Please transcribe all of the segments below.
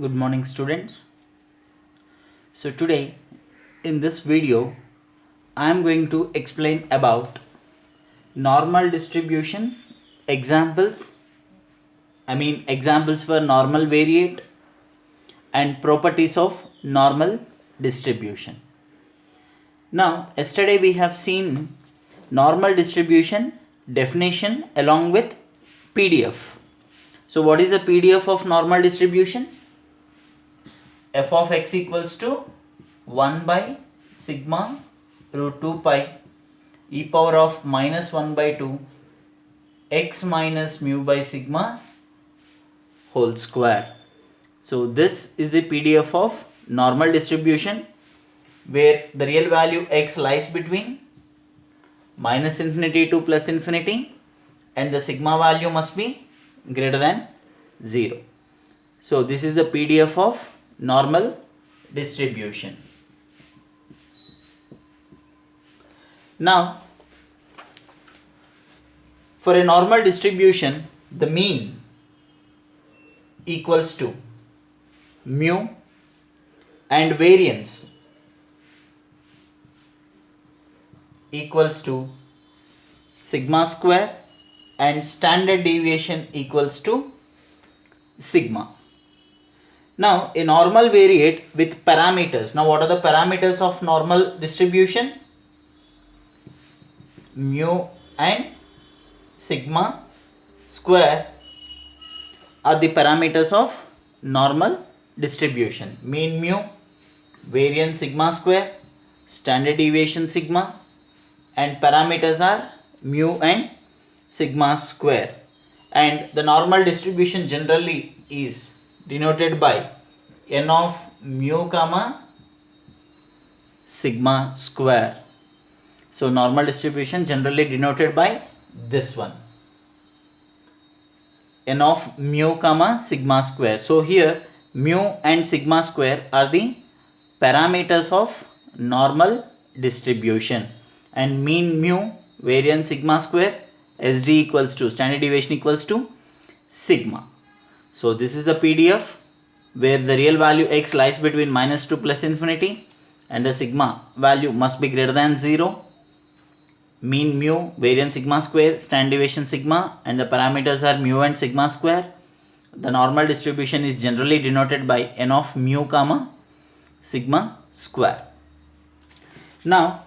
Good morning, students. So today in this video I am going to explain about normal distribution examples for normal variate and properties of normal distribution. Now yesterday we have seen normal distribution definition along with PDF. So what is the PDF of normal distribution? F of x equals to 1 by sigma root 2 pi e power of minus 1 by 2 x minus mu by sigma whole square. So this is the PDF of normal distribution where the real value x lies between minus infinity to plus infinity and the sigma value must be greater than 0. So this is the PDF of normal distribution. Now for a normal distribution, the mean equals to mu and variance equals to sigma square and standard deviation equals to sigma. Now a normal variate with parameters. Now what are the parameters of normal distribution? Mu and sigma square are the parameters of normal distribution. Mean mu, variance sigma square, standard deviation sigma, and parameters are mu and sigma square. And the normal distribution generally is denoted by n of mu comma sigma square. So normal distribution generally denoted by this one, n of mu comma sigma square. So here mu and sigma square are the parameters of normal distribution, and mean mu, variance sigma square, SD equals to standard deviation equals to sigma. So this is the PDF where the real value x lies between minus to plus infinity and the sigma value must be greater than 0. Mean mu, variance sigma square, standard deviation sigma, and the parameters are mu and sigma square. The normal distribution is generally denoted by n of mu comma sigma square. Now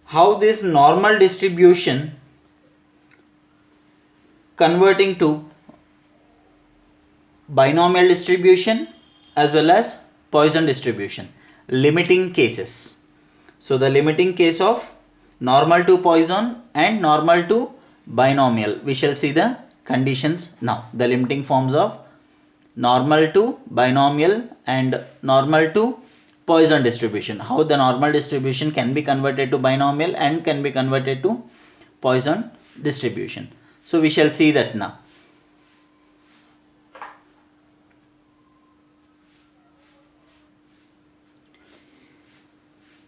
how this normal distribution converting to binomial distribution as well as Poisson distribution. Limiting cases. So the limiting case of normal to Poisson and normal to binomial. We shall see the conditions now. The limiting forms of normal to binomial and normal to Poisson distribution. How the normal distribution can be converted to binomial and can be converted to Poisson distribution. So we shall see that now.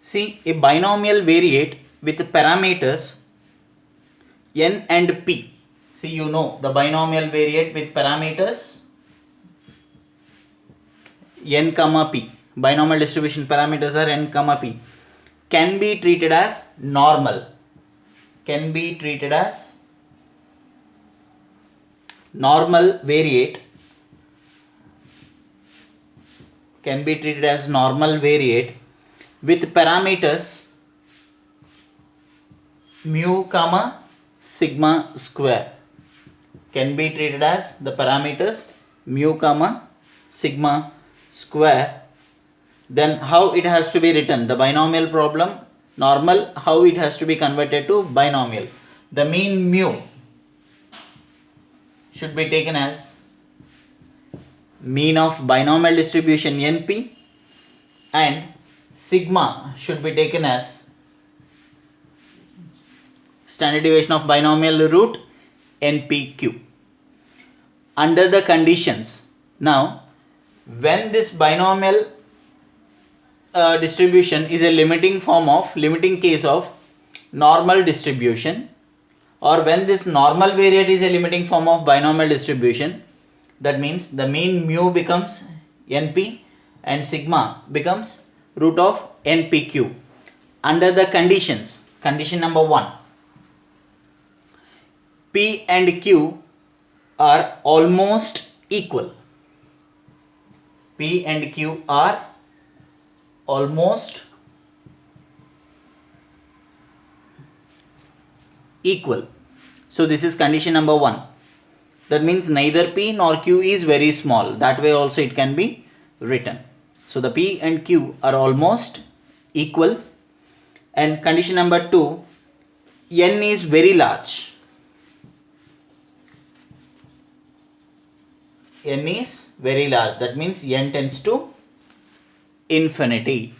See, a binomial variate with parameters n and p. See, you know the binomial variate with parameters n comma p. Binomial distribution parameters are n comma p. Can be treated as normal. Can be treated as normal variate. Can be treated as normal variate with parameters mu comma sigma square. Can be treated as the parameters mu comma sigma square. Then how it has to be written? The binomial problem, normal, how it has to be converted to binomial. The mean mu should be taken as mean of binomial distribution np, and sigma should be taken as standard deviation of binomial root npq. Under the conditions, now when this binomial distribution is a limiting case of normal distribution, or when this normal variate is a limiting form of binomial distribution, that means the mean mu becomes np and sigma becomes root of npq under the conditions. Condition number 1, p and q are almost equal. P and q are almost equal. So this is condition number 1. That means neither p nor q is very small. That way also it can be written. So the p and q are almost equal. And condition number 2, n is very large. N is very large. That means n tends to infinity.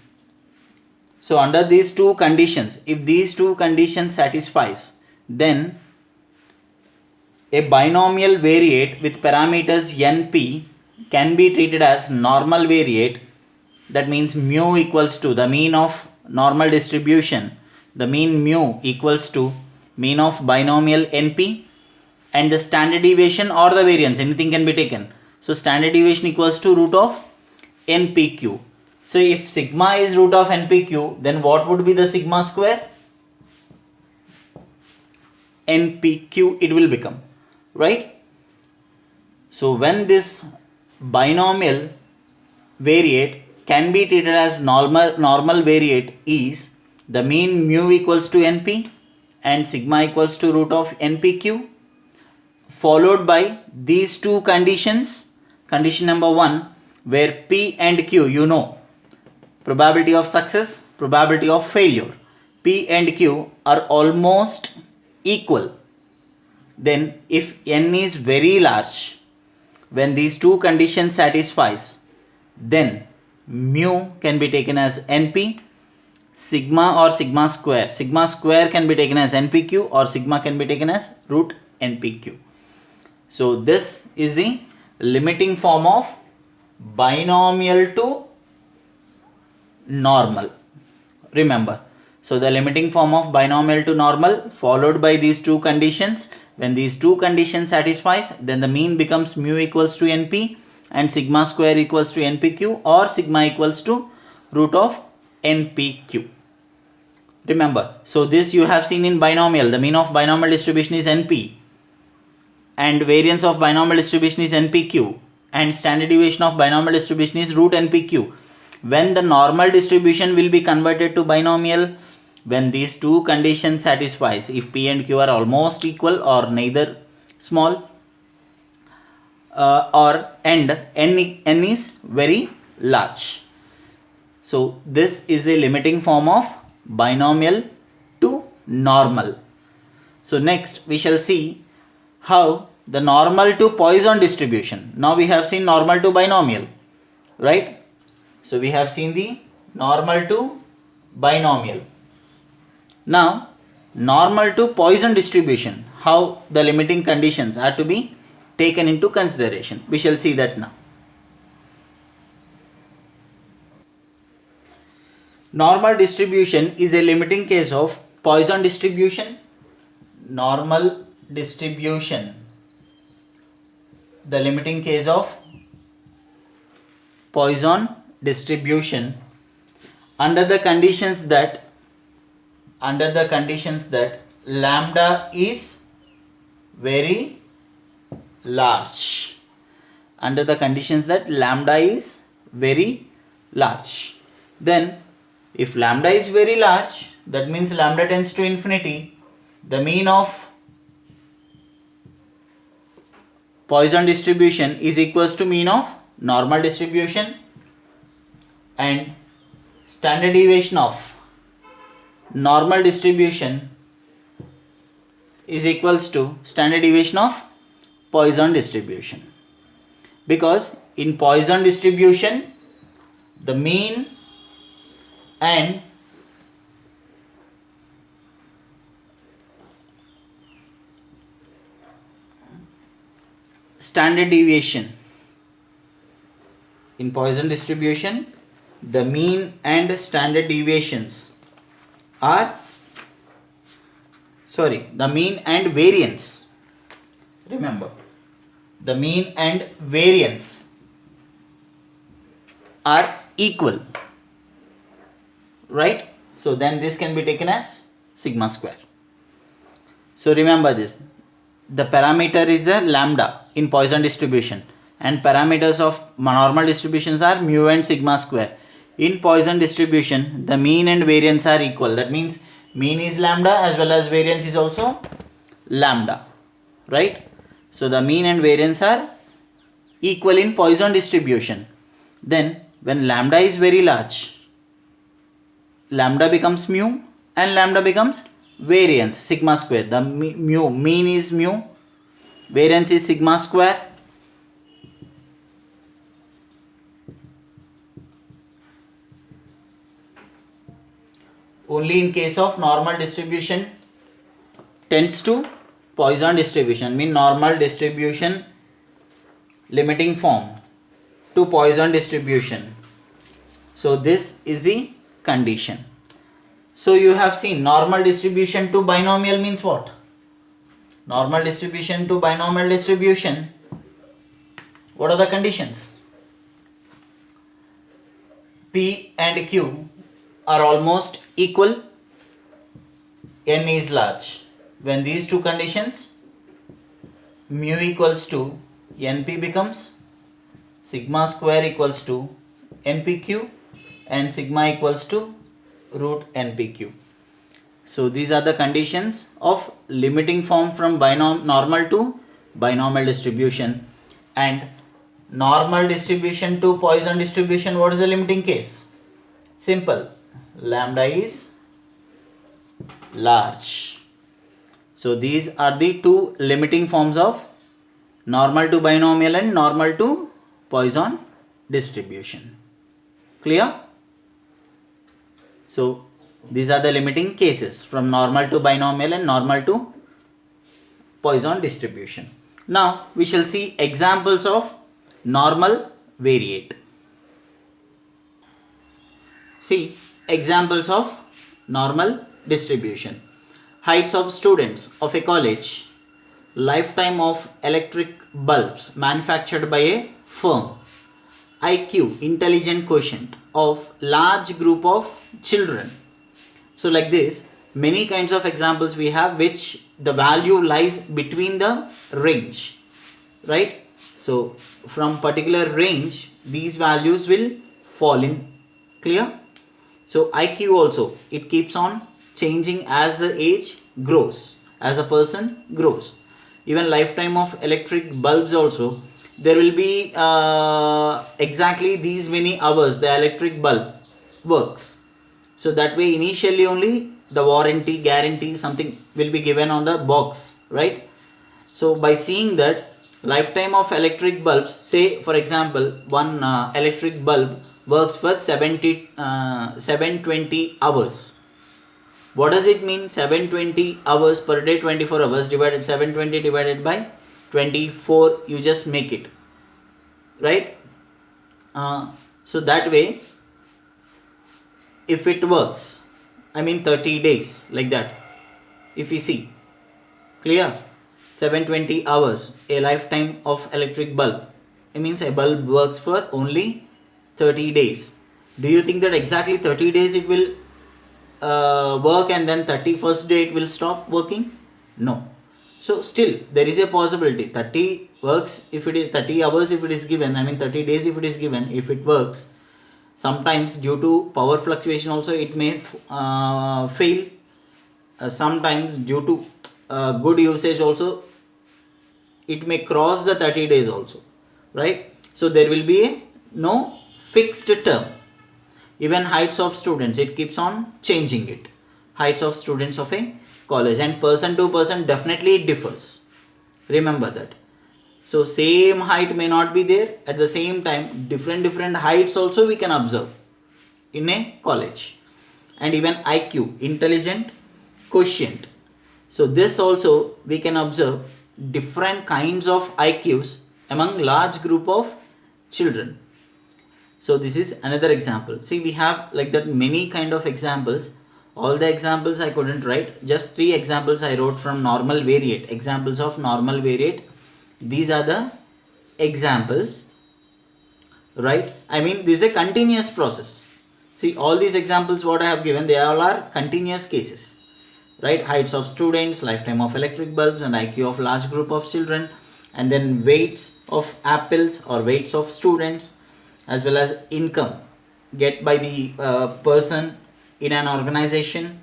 So under these two conditions, if these two conditions satisfies, then a binomial variate with parameters np can be treated as normal variate. That means mu equals to the mean of normal distribution. The mean mu equals to mean of binomial np, and the standard deviation or the variance, anything can be taken. So standard deviation equals to root of npq. So if sigma is root of npq, then what would be the sigma square? npq it will become, right? So when this binomial variate can be treated as normal variate is the mean mu equals to np and sigma equals to root of npq, followed by these two conditions. Condition number 1, where p and q, you know, probability of success, probability of failure, p and q are almost equal. Then if n is very large, when these two conditions satisfies, then mu can be taken as np, sigma or sigma square can be taken as npq, or sigma can be taken as root npq. So this is the limiting form of binomial to normal. Remember, so the limiting form of binomial to normal followed by these two conditions. When these two conditions satisfies, then the mean becomes mu equals to np and sigma square equals to npq, or sigma equals to root of npq. Remember, so this you have seen in binomial. The mean of binomial distribution is np and variance of binomial distribution is npq, and standard deviation of binomial distribution is root npq. When the normal distribution will be converted to binomial, when these two conditions satisfies, if p and q are almost equal or neither small, or and n is very large. So this is a limiting form of binomial to normal. So next we shall see how the normal to Poisson distribution. Now we have seen normal to binomial, right? So we have seen the normal to binomial. Now normal to Poisson distribution, how the limiting conditions are to be taken into consideration. We shall see that now. Normal distribution is a limiting case of Poisson distribution. Normal distribution, the limiting case of Poisson distribution under the conditions that lambda is very large. Under the conditions that lambda is very large. Then if lambda is very large, that means lambda tends to infinity. The mean of Poisson distribution is equals to mean of normal distribution, and standard deviation of normal distribution is equals to standard deviation of Poisson distribution. Because in Poisson distribution, the mean and standard deviation, in Poisson distribution, the mean and standard deviations are, the mean and variance. Remember, the mean and variance are equal, right? So then this can be taken as sigma square. So remember this, the parameter is a lambda in Poisson distribution, and parameters of normal distributions are mu and sigma square. In Poisson distribution, the mean and variance are equal. That means mean is lambda as well as variance is also lambda, right? So the mean and variance are equal in Poisson distribution. Then when lambda is very large, lambda becomes mu and lambda becomes variance, sigma square. The mean is mu, variance is sigma square. Only in case of normal distribution tends to Poisson distribution, mean normal distribution limiting form to Poisson distribution. So this is the condition. So you have seen normal distribution to binomial means what? Normal distribution to binomial distribution, what are the conditions? P and Q are almost equal, n is large. When these two conditions, mu equals to np becomes sigma square equals to npq and sigma equals to root npq. So these are the conditions of limiting form from normal to binomial distribution. And normal distribution to Poisson distribution, what is the limiting case? Simple, lambda is large. So these are the two limiting forms of normal to binomial and normal to Poisson distribution. Clear? So these are the limiting cases from normal to binomial and normal to Poisson distribution. Now we shall see examples of normal variate. See examples of normal distribution. Heights of students of a college, lifetime of electric bulbs manufactured by a firm, IQ, intelligent quotient of large group of children. So like this, many kinds of examples we have which the value lies between the range, right? So from particular range, these values will fall in. Clear? So IQ also, it keeps on changing as the age grows, as a person grows. Even lifetime of electric bulbs also, there will be exactly these many hours the electric bulb works. So that way initially only the warranty, guarantee, something will be given on the box, right? So by seeing that lifetime of electric bulbs, say for example one electric bulb works for 720 hours. What does it mean? 720 hours per day, 24 hours divided 720 divided by 24, you just make it, right? So that way if it works, I mean 30 days like that, if we see, clear, 720 hours, a lifetime of electric bulb, it means a bulb works for only 30 days. Do you think that exactly 30 days it will work and then 31st day it will stop working? No. So still there is a possibility 30 works, if it is 30 hours if it is given, I mean 30 days if it is given, if it works, sometimes due to power fluctuation also it may fail, sometimes due to good usage also it may cross the 30 days also, right? So there will be no fixed term. Even heights of students, it keeps on changing it, heights of students of a college, and person to person definitely it differs, remember that. So same height may not be there, at the same time different heights also we can observe in a college. And even IQ, intelligent quotient, so this also we can observe different kinds of IQs among large group of children. So this is another example. See, we have like that many kind of examples. All the examples I couldn't write, just 3 examples I wrote from normal variate, examples of normal variate. These are the examples right? I mean, this is a continuous process. See, all these examples what I have given, they all are continuous cases, right? Heights of students, lifetime of electric bulbs, and IQ of large group of children, and then weights of apples or weights of students, as well as income get by the person in an organization,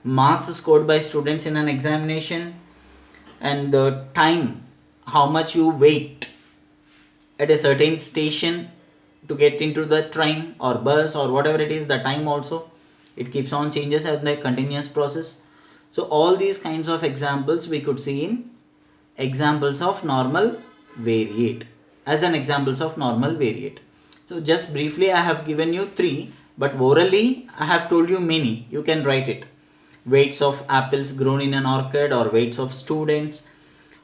marks scored by students in an examination, and the time, how much you wait at a certain station to get into the train or bus or whatever it is, the time also it keeps on changes as the continuous process. So all these kinds of examples we could see in examples of normal variate, as an examples of normal variate. So just briefly I have given you 3, but orally I have told you many. You can write it: weights of apples grown in an orchard, or weights of students,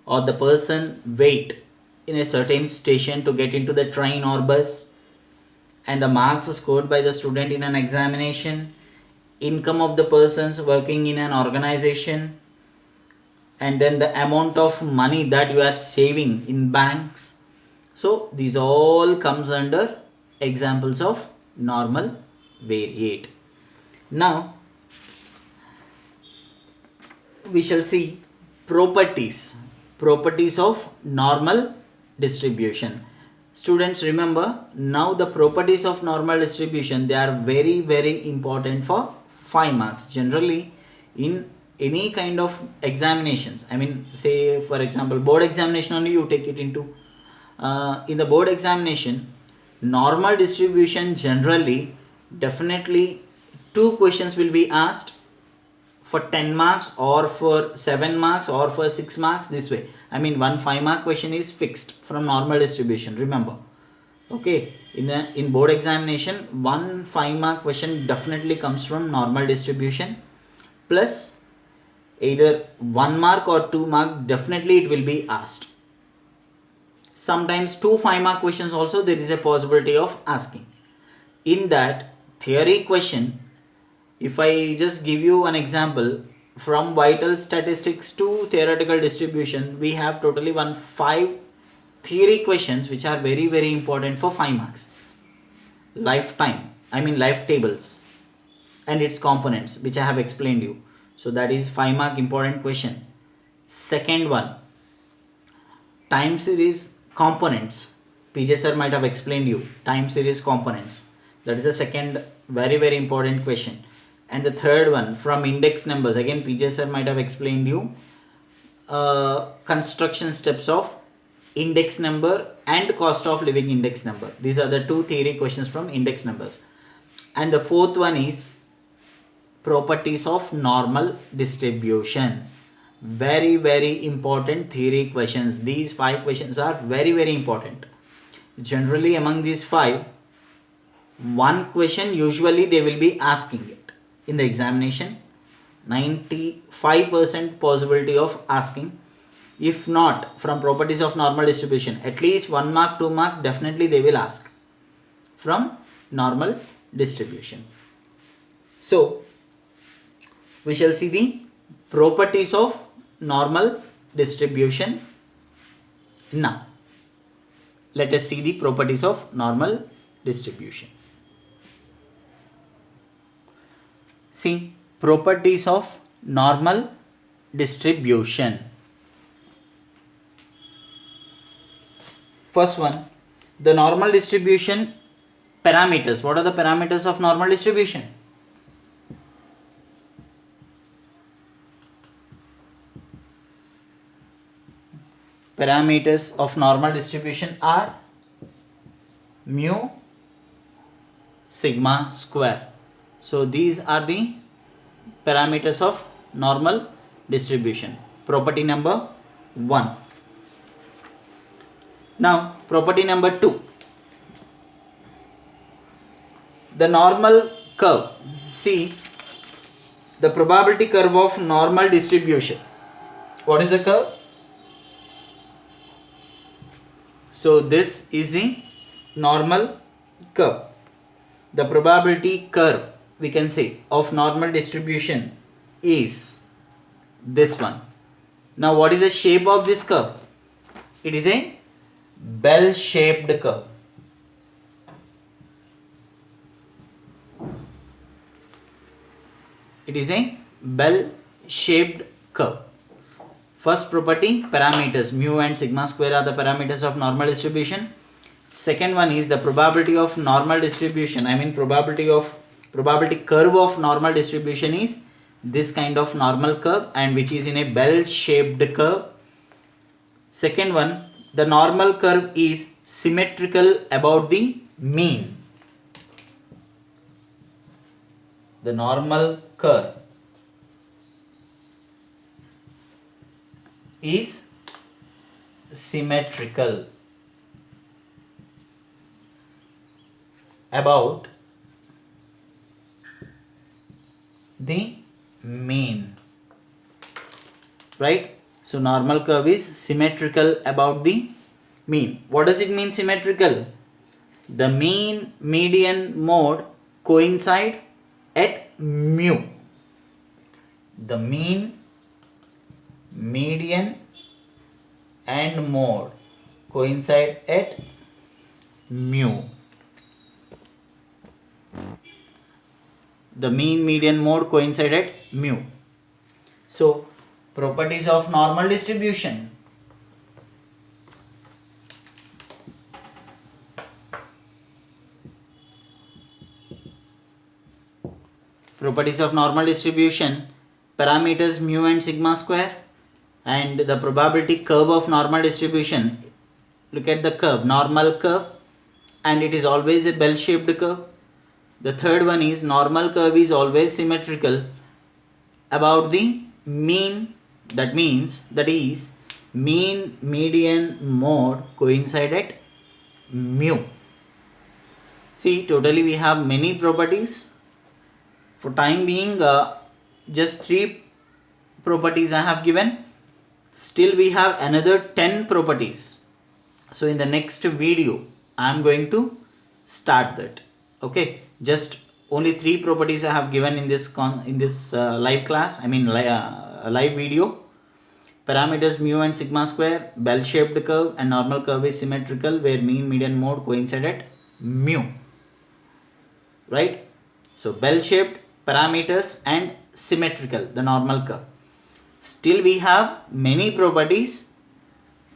or the person wait in a certain station to get into the train or bus, and the marks scored by the student in an examination, income of the persons working in an organization, and then the amount of money that you are saving in banks. So these all comes under examples of normal variate. Now we shall see properties of normal distribution. Students, remember, now the properties of normal distribution, they are very very important for 5 marks. Generally in any kind of examinations, I mean, say for example board examination only, you take it into in the board examination, normal distribution generally definitely 2 questions will be asked for 10 marks or for 7 marks or for 6 marks, this way. I mean, one 5 mark question is fixed from normal distribution, remember. Okay, in board examination, one 5 mark question definitely comes from normal distribution, plus either 1 mark or 2 mark definitely it will be asked. Sometimes 2 5 mark questions also there is a possibility of asking. In that theory question, if I just give you an example, from vital statistics to theoretical distribution, we have totally 5 theory questions which are very very important for 5 marks. Lifetime, I mean life tables and its components, which I have explained you. So that is 5 mark important question. Second one, time series components. PJ sir might have explained you time series components. That is the second very very important question. And the third one, from index numbers, again PJ sir might have explained you construction steps of index number and cost of living index number. These are the 2 theory questions from index numbers. And the fourth one is properties of normal distribution. Very very important theory questions. These 5 questions are very very important. Generally among these 5, one question usually they will be asking it in the examination. 95% possibility of asking. If not from properties of normal distribution, at least 1 mark 2 mark definitely they will ask from normal distribution. So we shall see the properties of normal distribution. Now let us see the properties of normal distribution. See, properties of normal distribution. First one, the normal distribution parameters. What are the parameters of normal distribution? Parameters of normal distribution are mu, sigma square. So these are the parameters of normal distribution. Property number 1. Now property number 2. The normal curve. See, the probability curve of normal distribution. What is the curve? So this is the normal curve. The probability curve, we can say, of normal distribution is this one. Now what is the shape of this curve? It is a bell shaped curve. It is a bell-shaped curve. First property, parameters mu and sigma square are the parameters of normal distribution. Second one is the probability of normal distribution. I mean probability curve of normal distribution is this kind of normal curve, and which is in a bell-shaped curve. Second one, the normal curve is symmetrical about the mean. The normal curve is symmetrical about the mean, right? So normal curve is symmetrical about the mean. What does it mean symmetrical? The mean, median, mode coincide at mu. The mean, median and mode coincide at mu. The mean, median, mode coincide at mu. So properties of normal distribution. Properties of normal distribution, parameters mu and sigma square, and the probability curve of normal distribution. Look at the curve, normal curve, and it is always a bell-shaped curve. The third one is normal curve is always symmetrical about the mean. That is mean, median, mode coincide at mu. See, totally we have many properties. For time being, just 3 properties I have given. Still we have another 10 properties. So in the next video I am going to start that. Okay, just only 3 properties I have given in this live class. I mean live video. Parameters mu and sigma square, bell-shaped curve, and normal curve is symmetrical where mean, median, mode coincide at mu. Right? So bell-shaped, parameters, and symmetrical, the normal curve. Still we have many properties.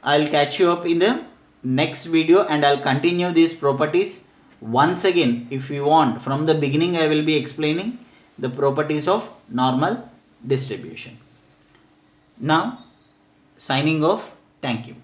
I'll catch you up in the next video and I'll continue these properties once again. If you want, from the beginning I will be explaining the properties of normal distribution. Now signing off. Thank you.